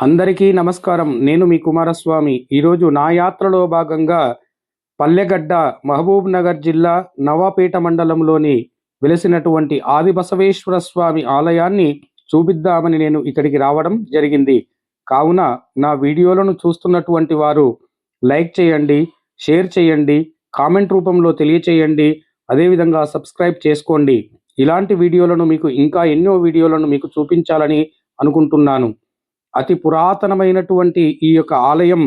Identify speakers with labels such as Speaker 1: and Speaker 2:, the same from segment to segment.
Speaker 1: అందరికీ నమస్కారం. నేను మీ కుమారస్వామి. ఈరోజు నా యాత్రలో భాగంగా పల్లెగడ్డ, మహబూబ్ నగర్ జిల్లా, నవాపేట మండలంలోని వెలిసినటువంటి ఆదిబసవేశ్వర స్వామి ఆలయాన్ని చూపిద్దామని నేను ఇక్కడికి రావడం జరిగింది. కావున నా వీడియోలను చూస్తున్నటువంటి వారు లైక్ చేయండి, షేర్ చేయండి, కామెంట్ రూపంలో తెలియచేయండి. అదేవిధంగా సబ్స్క్రైబ్ చేసుకోండి. ఇలాంటి వీడియోలను మీకు ఇంకా ఎన్నో వీడియోలను మీకు చూపించాలని అనుకుంటున్నాను. అతి పురాతనమైనటువంటి ఈ యొక్క ఆలయం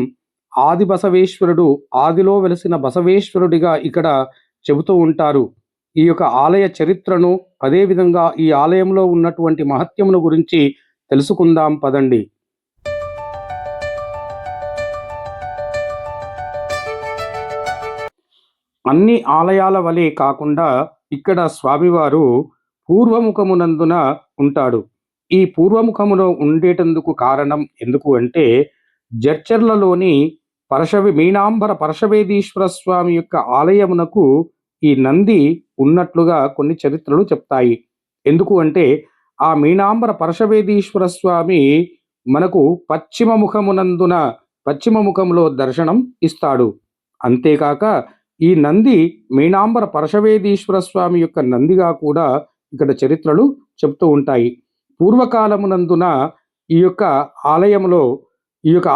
Speaker 1: ఆది బసవేశ్వరుడు, ఆదిలో వెలసిన బసవేశ్వరుడిగా ఇక్కడ చెబుతూ ఉంటారు. ఈ యొక్క ఆలయ చరిత్రను, అదేవిధంగా ఈ ఆలయంలో ఉన్నటువంటి మహత్యమును గురించి తెలుసుకుందాం పదండి. అన్ని ఆలయాల వలె కాకుండా ఇక్కడ స్వామివారు పూర్వముఖమునందున ఉంటాడు. ఈ పూర్వముఖములో ఉండేటందుకు కారణం ఎందుకు అంటే, జడ్చర్లలోని మీనాంబర పరశవేదీశ్వర స్వామి యొక్క ఆలయమునకు ఈ నంది ఉన్నట్లుగా కొన్ని చరిత్రలు చెప్తాయి. ఎందుకు అంటే, ఆ మీనాంబర పరశవేదీశ్వర స్వామి మనకు పశ్చిమ ముఖములో దర్శనం ఇస్తాడు. అంతేకాక ఈ నంది మీనాంబర పరశవేదీశ్వర స్వామి యొక్క నందిగా కూడా ఇక్కడ చరిత్రలు చెప్తూ ఉంటాయి. పూర్వకాలమునందున ఈ యొక్క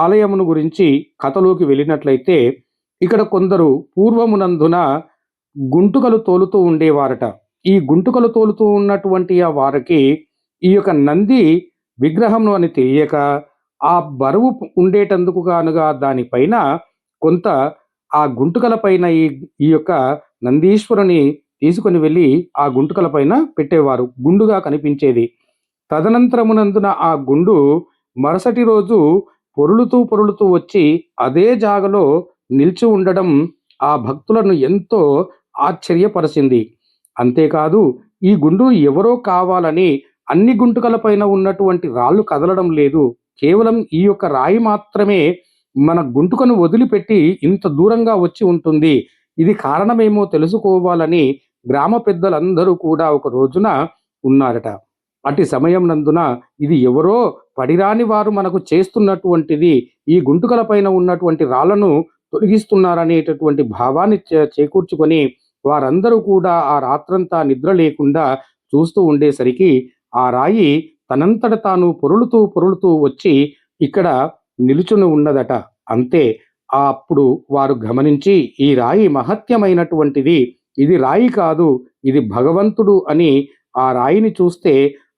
Speaker 1: ఆలయమును గురించి కథలోకి వెళ్ళినట్లయితే, ఇక్కడ కొందరు పూర్వమునందున గుంటుకలు తోలుతూ ఉండేవారట. ఈ గుంటుకలు తోలుతూ ఉన్నటువంటి ఆ వారికి ఈ యొక్క నంది విగ్రహము అని తెలియక, ఆ బరువు ఉండేటందుకు గానుగా దానిపైన కొంత ఆ గుంటుకల పైన ఈ యొక్క నందీశ్వరుని తీసుకొని వెళ్ళి ఆ గుంటుకల పైన పెట్టేవారు. గుండుగా కనిపించేది. తదనంతరమునందున ఆ గుండు మరుసటి రోజు పొరులుతూ వచ్చి అదే జాగలో నిలిచి ఉండడం ఆ భక్తులను ఎంతో ఆశ్చర్యపరిచింది. అంతేకాదు, ఈ గుండు ఎవరో కావాలని అన్ని గుంటుకల పైన ఉన్నటువంటి రాళ్ళు కదలడం లేదు. కేవలం ఈ యొక్క రాయి మాత్రమే మన గుంటుకను వదిలిపెట్టి ఇంత దూరంగా వచ్చి ఉంటుంది. ఇది కారణమేమో తెలుసుకోవాలని గ్రామ పెద్దలందరూ కూడా ఒక రోజున ఉన్నారట. అట్టి సమయం నందున ఇది ఎవరో పడిరాని వారు మనకు చేస్తున్నటువంటిది, ఈ గుంటుకల పైన ఉన్నటువంటి రాళ్లను తొలగిస్తున్నారనేటటువంటి భావాన్ని చేకూర్చుకొని వారందరూ కూడా ఆ రాత్రంతా నిద్ర లేకుండా చూస్తూ ఉండేసరికి ఆ రాయి తనంతట తాను పొరులుతూ వచ్చి ఇక్కడ నిలుచుని ఉన్నదట. అంతే. అప్పుడు వారు గమనించి, ఈ రాయి మహత్యమైనటువంటిది, ఇది రాయి కాదు, ఇది భగవంతుడు అని ఆ రాయిని చూస్తే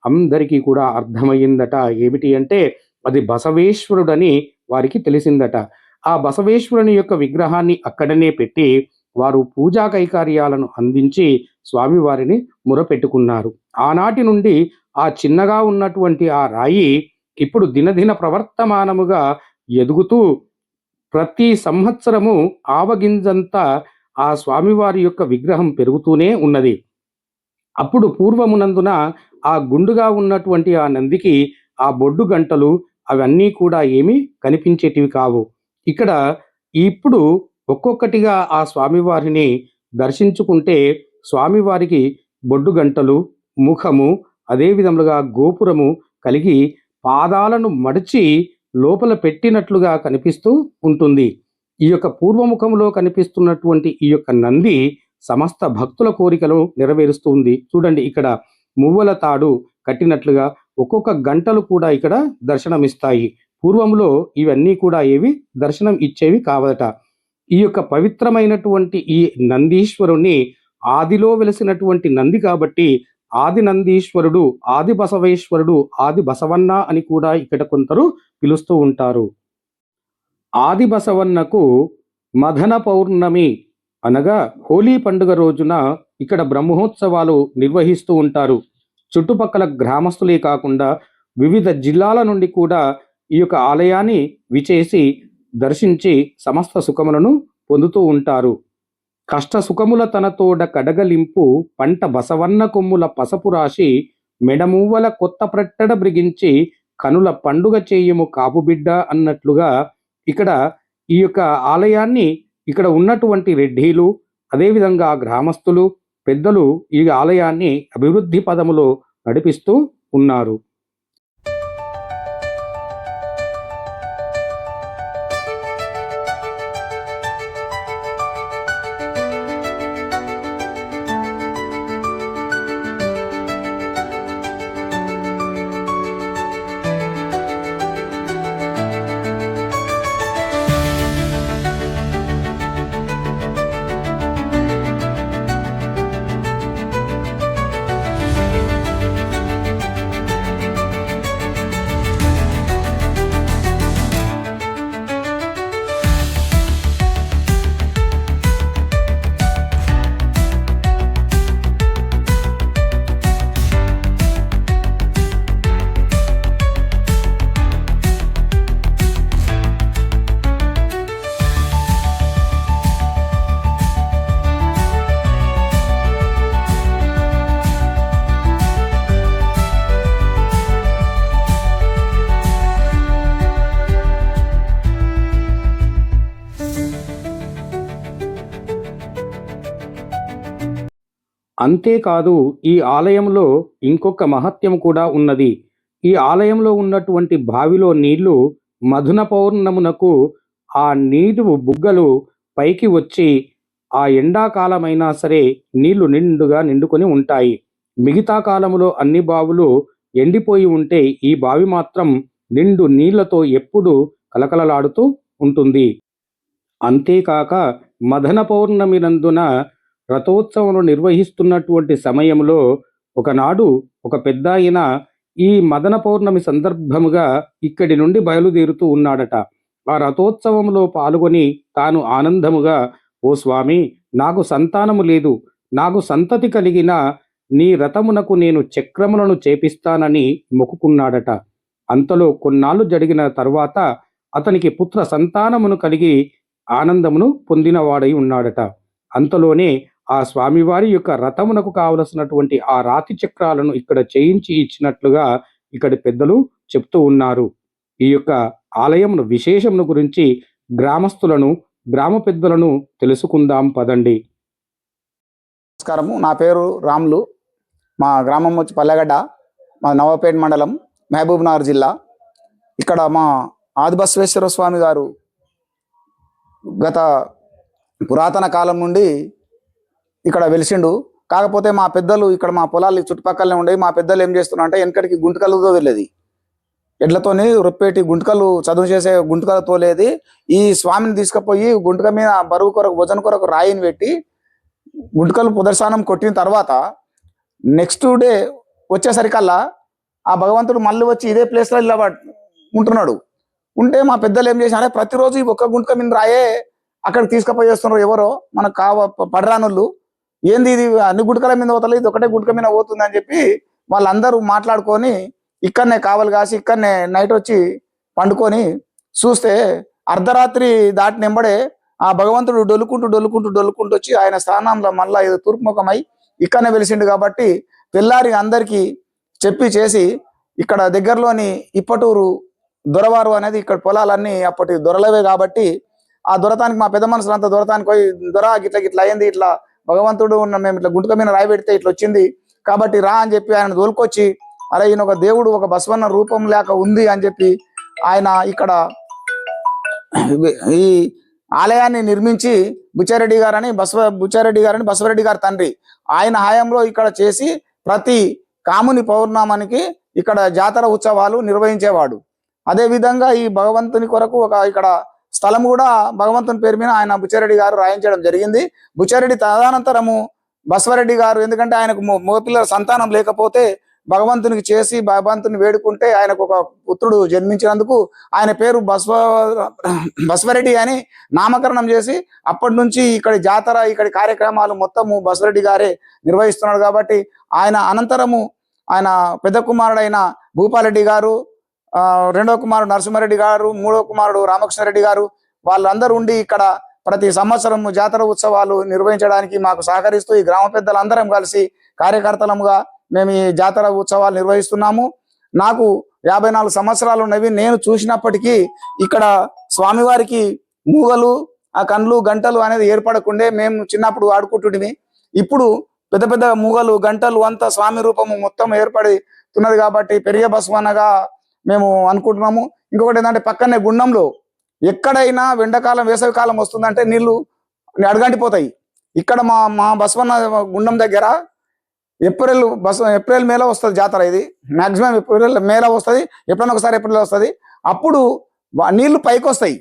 Speaker 1: అందరికీ కూడా అర్థమయ్యిందట. ఏమిటి అంటే, అది బసవేశ్వరుడని వారికి తెలిసిందట. ఆ బసవేశ్వరుని యొక్క విగ్రహాన్ని అక్కడనే పెట్టి వారు పూజా కైకార్యాలను అందించి స్వామివారిని మొరపెట్టుకున్నారు. ఆనాటి నుండి ఆ చిన్నగా ఉన్నటువంటి ఆ రాయి ఇప్పుడు దినదిన ప్రవర్తమానముగా ఎదుగుతూ ప్రతి సంవత్సరము ఆవగింజంతా ఆ స్వామివారి యొక్క విగ్రహం పెరుగుతూనే ఉన్నది. అప్పుడు పూర్వమునందున ఆ గుండుగా ఉన్నటువంటి ఆ నందికి ఆ బొడ్డు గంటలు అవన్నీ కూడా ఏమీ కనిపించేటివి కావు. ఇక్కడ ఇప్పుడు ఒక్కొక్కటిగా ఆ స్వామివారిని దర్శించుకుంటే స్వామివారికి బొడ్డు గంటలు, ముఖము, అదే విధములుగా గోపురము కలిగి పాదాలను మడిచి లోపల పెట్టినట్లుగా కనిపిస్తూ ఉంటుంది. ఈ యొక్క పూర్వముఖంలో కనిపిస్తున్నటువంటి ఈ యొక్క నంది సమస్త భక్తుల కోరికలు నెరవేరుస్తుంది. చూడండి, ఇక్కడ మువ్వల తాడు కట్టినట్లుగా ఒక్కొక్క గంటలు కూడా ఇక్కడ దర్శనమిస్తాయి. పూర్వంలో ఇవన్నీ కూడా ఏవి దర్శనం ఇచ్చేవి కావట. ఈ యొక్క పవిత్రమైనటువంటి ఈ నందీశ్వరుణ్ణి ఆదిలో వెలిసినటువంటి నంది కాబట్టి ఆది నందీశ్వరుడు, ఆది బసవేశ్వరుడు, ఆది బసవన్న అని కూడా ఇక్కడ కొందరు పిలుస్తూ ఉంటారు. ఆది బసవన్నకు మదన పౌర్ణమి అనగా హోలీ పండుగ రోజున ఇక్కడ బ్రహ్మోత్సవాలు నిర్వహిస్తూ ఉంటారు. చుట్టుపక్కల గ్రామస్తులే కాకుండా వివిధ జిల్లాల నుండి కూడా ఈ యొక్క ఆలయాన్ని విచేసి దర్శించి సమస్త సుఖములను పొందుతూ ఉంటారు. కష్ట సుఖముల తనతోడ కడగలింపు పంట బసవన్న కొమ్ముల పసపు రాశి మెడమూవల కొత్త ప్రట్టడ బ్రిగించి కనుల పండుగ చేయము కాపుబిడ్డ అన్నట్లుగా ఇక్కడ ఈ యొక్క ఆలయాన్ని ఇక్కడ ఉన్నటువంటి రెడ్డీలు, అదేవిధంగా గ్రామస్తులు, పెద్దలు ఈ ఆలయాన్ని అభివృద్ధి పదములో నడిపిస్తూ ఉన్నారు. అంతేకాదు ఈ ఆలయంలో ఇంకొక మహత్యం కూడా ఉన్నది. ఈ ఆలయంలో ఉన్నటువంటి బావిలో నీళ్లు మధున పౌర్ణమునకు ఆ నీరు బుగ్గలు పైకి వచ్చి ఆ ఎండాకాలమైనా సరే నీళ్లు నిండుగా నిండుకొని ఉంటాయి. మిగతా కాలంలో అన్ని బావులు ఎండిపోయి ఉంటే ఈ బావి మాత్రం నిండు నీళ్లతో ఎప్పుడూ కలకలలాడుతూ ఉంటుంది. అంతేకాక మదన పౌర్ణమి నందున రథోత్సవం నిర్వహిస్తున్నటువంటి సమయంలో ఒకనాడు ఒక పెద్దాయన ఈ మదన పౌర్ణమి సందర్భముగా ఇక్కడి నుండి బయలుదేరుతూ ఉన్నాడట. ఆ రథోత్సవంలో పాల్గొని తాను ఆనందముగా, "ఓ స్వామి, నాకు సంతానము లేదు. నాకు సంతతి కలిగిన నీ రథమునకు నేను చక్రములను చేపిస్తానని మొక్కుకున్నాడట. అంతలో కొన్నాళ్ళు జరిగిన తరువాత అతనికి పుత్ర సంతానమును కలిగి ఆనందమును పొందినవాడై ఉన్నాడట. అంతలోనే ఆ స్వామివారి యొక్క రథమునకు కావలసినటువంటి ఆ రాతి చక్రాలను ఇక్కడ చేయించి ఇచ్చినట్లుగా ఇక్కడి పెద్దలు చెప్తూ ఉన్నారు. ఈ యొక్క ఆలయమును విశేషమును గురించి గ్రామస్తులను, గ్రామ పెద్దలను తెలుసుకుందాం పదండి.
Speaker 2: నమస్కారము. నా పేరు రాములు. మా గ్రామం వచ్చి పల్లెగడ్డ, మా నవాపేట మండలం, మహబూబ్నగర్ జిల్లా. ఇక్కడ మా ఆదిబసవేశ్వర స్వామి గారు గత పురాతన కాలం నుండి ఇక్కడ వెలిసిండు. కాకపోతే మా పెద్దలు ఇక్కడ మా పొలాలు చుట్టుపక్కలనే ఉండేవి. మా పెద్దలు ఏం చేస్తున్నారంటే వెనకటికి గుంటకలతో వెళ్ళేది, ఎడ్లతోని రొప్పేటి గుంటకలు చదువు చేసే గుంటకలు తోలేది. ఈ స్వామిని తీసుకుపోయి గుంటక మీద బరువు కొరకు భుజన కొరకు రాయిని పెట్టి గుంటకలు పుదర్శనం కొట్టిన తర్వాత నెక్స్ట్ డే వచ్చేసరికల్లా ఆ భగవంతుడు మళ్ళీ వచ్చి ఇదే ప్లేస్లో ఇలా ఉంటున్నాడు. ఉంటే మా పెద్దలు ఏం చేశారంటే ప్రతిరోజు ఈ ఒక్క గుంటక మీద రాయే అక్కడికి తీసుకుపోయి చేస్తున్నారు. ఎవరో మనకు పడరానుళ్ళు, ఏంది ఇది అన్ని గుంటకల మీద పోతలేదు, ఇది ఒకటే గుంటక మీద పోతుంది అని చెప్పి వాళ్ళందరూ మాట్లాడుకొని ఇక్కడనే కావలి కాసి ఇక్కడనే నైట్ వచ్చి పండుకొని చూస్తే అర్ధరాత్రి దాటి నెంబడే ఆ భగవంతుడు డొల్లుకుంటూ వచ్చి ఆయన స్థానంలో మళ్ళా ఏదో తూర్పుముఖమై ఇక్కడనే వెలిసిండు. కాబట్టి తెల్లారి అందరికీ చెప్పి చేసి ఇక్కడ దగ్గరలోని ఇప్పటూరు దొరవారు అనేది ఇక్కడ పొలాలన్నీ అప్పటి దొరలవే. కాబట్టి ఆ దొరతానికి మా పెద్ద మనుషులు అంతా దొరతానికి పోయి, దొర గిట్ల అయ్యింది, ఇట్లా భగవంతుడు ఉన్న మేము ఇట్లా గుంటక మీద రాయి పెడితే ఇట్లా వచ్చింది కాబట్టి రా అని చెప్పి ఆయన దోలుకొచ్చి, అరే ఈయన ఒక దేవుడు ఒక బసవన్న రూపం లేక ఉంది అని చెప్పి ఆయన ఇక్కడ ఈ ఆలయాన్ని నిర్మించి బుచ్చారెడ్డి గారని బసవరెడ్డి గారి తండ్రి ఆయన హయాంలో ఇక్కడ చేసి ప్రతి కాముని పౌర్ణమానికి ఇక్కడ జాతర ఉత్సవాలు నిర్వహించేవాడు. అదే విధంగా ఈ భగవంతుని కొరకు ఒక ఇక్కడ స్థలం కూడా భగవంతుని పేరు మీద ఆయన బుచ్చారెడ్డి గారు రాయించడం జరిగింది. బుచ్చారెడ్డి తదనంతరము బసవరెడ్డి గారు, ఎందుకంటే ఆయనకు మగపిల్లల సంతానం లేకపోతే భగవంతునికి చేసి భగవంతుని వేడుకుంటే ఆయనకు ఒక పుత్రుడు జన్మించినందుకు ఆయన పేరు బసవరెడ్డి అని నామకరణం చేసి అప్పటి నుంచి ఇక్కడి జాతర ఇక్కడి కార్యక్రమాలు మొత్తము బసవరెడ్డి గారే నిర్వహిస్తున్నాడు. కాబట్టి ఆయన అనంతరము ఆయన పెద్ద కుమారుడైన భూపాలరెడ్డి గారు, రెండవ కుమారుడు నరసింహారెడ్డి గారు, మూడవ కుమారుడు రామకృష్ణారెడ్డి గారు వాళ్ళందరూ ఉండి ఇక్కడ ప్రతి సంవత్సరం జాతర ఉత్సవాలు నిర్వహించడానికి మాకు సహకరిస్తూ ఈ గ్రామ పెద్దలందరం కలిసి కార్యకర్తలముగా మేము ఈ జాతర ఉత్సవాలు నిర్వహిస్తున్నాము. నాకు 54 సంవత్సరాలు ఉన్నవి. నేను చూసినప్పటికీ ఇక్కడ స్వామివారికి మూగలు, ఆ కండ్లు గంటలు అనేది ఏర్పడకుండే మేము చిన్నప్పుడు ఆడుకుంటుంటిమి. ఇప్పుడు పెద్ద పెద్ద మూగలు గంటలు అంతా స్వామి రూపము మొత్తం ఏర్పడుతున్నది. కాబట్టి పెరియ బసవన్నగా మేము అనుకుంటున్నాము. ఇంకొకటి ఏంటంటే పక్కనే గుండంలో ఎక్కడైనా ఎండాకాలం వేసవి కాలం వస్తుందంటే నీళ్లు అడగంటిపోతాయి. ఇక్కడ మా బసవన్న గుండం దగ్గర ఏప్రిల్ మేలో వస్తుంది జాతర. ఇది మాక్సిమం ఏప్రిల్ మేలో వస్తుంది, ఎప్పుడైనా ఒకసారి ఏప్రిల్ వస్తుంది. అప్పుడు నీళ్లు పైకి వస్తాయి.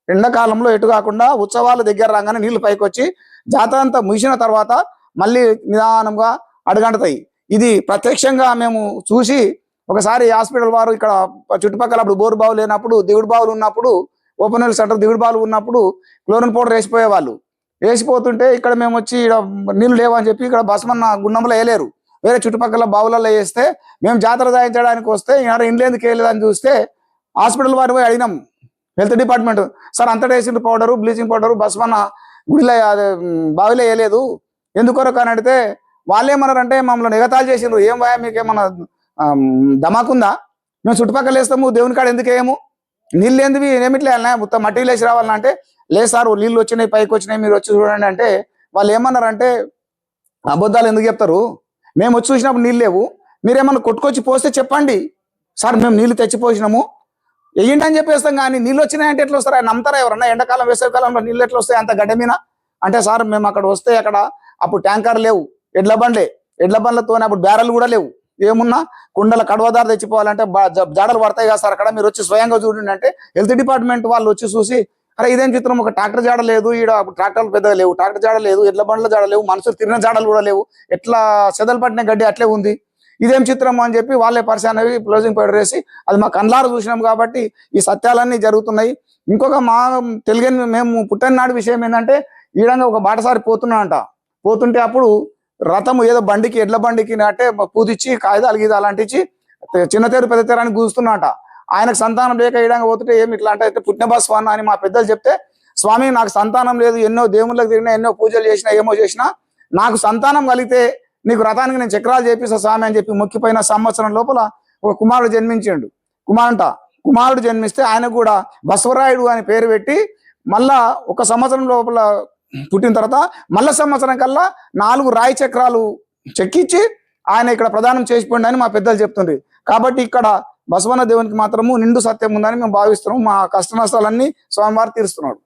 Speaker 2: ఎండాకాలంలో ఎటు కాకుండా ఉత్సవాలు దగ్గర రాగానే నీళ్లు పైకి వచ్చి జాతర అంతా ముగిసిన తర్వాత మళ్ళీ నిదానంగా అడగంటుతాయి. ఇది ప్రత్యక్షంగా మేము చూసి ఒకసారి హాస్పిటల్ వారు ఇక్కడ చుట్టుపక్కల అప్పుడు బోరు బావులు లేనప్పుడు దిగుడు బావులు ఉన్నప్పుడు ఓపెన్ వెల్ సెంటర్ దిగుడు బావులు ఉన్నప్పుడు క్లోరిన్ పౌడర్ వేసిపోయేవాళ్ళు. వేసిపోతుంటే ఇక్కడ మేము వచ్చి ఇక్కడ నీళ్ళు లేవని చెప్పి ఇక్కడ బసవన్న గుండంలో వేయలేరు, వేరే చుట్టుపక్కల బావులలో వేస్తే మేము జాతర దాయించడానికి వస్తే ఇండ్లు ఎందుకు వేయలేదని చూస్తే హాస్పిటల్ వారి పోయి అడిగినాం, హెల్త్ డిపార్ట్మెంట్ సార్ అంతటా వేసిన పౌడరు బ్లీచింగ్ పౌడరు బసవన్న గుడిలో బావిలో వేయలేదు ఎందుకొరకు అని అడిగితే వాళ్ళు ఏమన్నారంటే మమ్మల్ని ఎగతాళి చేసిండ్రు. ఏం భయ మీకేమన్నా ధమాకుందా, మేము చుట్టుపక్కల వేస్తాము దేవుని కాడ ఎందుకు వేయము, నీళ్ళు ఏందివి ఏమిట్లే మొత్తం మట్టి లేచి రావాలంటే లేదు సార్ నీళ్ళు వచ్చినాయి పైకి వచ్చినాయి మీరు వచ్చి చూడండి అంటే వాళ్ళు ఏమన్నారంటే అబద్ధాలు ఎందుకు చెప్తారు? మేము వచ్చి చూసినప్పుడు నీళ్ళు లేవు, మీరేమన్నా కొట్టుకొచ్చి పోస్తే చెప్పండి, సార్ మేము నీళ్లు తెచ్చిపోసినాము వెయ్యండి అని చెప్పేస్తాం. కానీ నీళ్ళు వచ్చినాయంటే ఎట్లా వస్తారు? ఆయన నమ్ముతారా ఎవరన్నా? ఎండాకాలం వేసవికాలంలో నీళ్ళు ఎట్లా వస్తాయి అంత గడ్డ మీద? అంటే సార్ మేము అక్కడ వస్తే అక్కడ అప్పుడు ట్యాంకర్ లేవు, ఎడ్ల బండ్లతో అప్పుడు బ్యారెల్ కూడా లేవు, ఏమున్నా కుండల కడవదారు తెచ్చిపోవాలంటే జాడలు పడతాయి కదా సార్ అక్కడ, మీరు వచ్చి స్వయంగా చూడండి అంటే హెల్త్ డిపార్ట్మెంట్ వాళ్ళు వచ్చి చూసి, అరే ఇదేం చిత్రం, ఒక ట్రాక్టర్ జాడ లేదు, ఈడ ట్రాక్టర్లు పెద్దగా లేవు, ట్రాక్టర్ జాడ లేదు, ఎడ్ల బండ్ల జాడ లేవు, మనుషులు తిరిగిన జాడలు కూడా లేవు, ఎట్లా చెదలు పట్టిన గడ్డి అట్లే ఉంది, ఇదేం చిత్రం అని చెప్పి వాళ్ళే పరిశాన్ అవి క్లోజింగ్ పౌడర్ వేసి, అది మా కళ్ళారు చూసినాం కాబట్టి ఈ సత్యాలన్నీ జరుగుతున్నాయి. ఇంకొక మా తెలుగు మేము పుట్టిన నాడు విషయం ఏంటంటే, ఈ విధంగా ఒక బాటసారి పోతుంటే అప్పుడు రథము ఏదో బండికి ఎడ్ల బండికి అంటే పూదిచ్చి కాగితాలు గీదాలు అంటించి చిన్న తేరు పెద్ద తేరాన్ని కూస్తున్నట. ఆయనకు సంతానం లేక ఈ విధంగా పోతుంటే ఏమి ఇట్లా అంటే పుట్టిన స్వామి అని మా పెద్దలు చెప్తే, స్వామి నాకు సంతానం లేదు, ఎన్నో దేవుళ్ళకి తిరిగినా, ఎన్నో పూజలు చేసినా, ఏమో చేసినా, నాకు సంతానం కలిగితే నీకు రథానికి నేను చక్రాలు చేపిస్తా స్వామి అని చెప్పి మొక్కిపోయిన సంవత్సరం లోపల ఒక కుమారుడు జన్మించాడు. కుమారుడు జన్మిస్తే ఆయనకు కూడా బసవరాయుడు అని పేరు పెట్టి, మళ్ళా ఒక సంవత్సరం లోపల పుట్టిన తర్వాత మళ్ళా సంవత్సరం కల్లా 4 రాయి చక్రాలు చెక్కించి ఆయన ఇక్కడ ప్రదానం చేసిపోండి అని మా పెద్దలు చెప్తుంది. కాబట్టి ఇక్కడ బసవన్న దేవునికి మాత్రము నిండు సత్యం ఉందని మేము భావిస్తున్నాం. మా కష్ట నష్టాలన్నీ స్వామివారు తీరుస్తున్నాడు.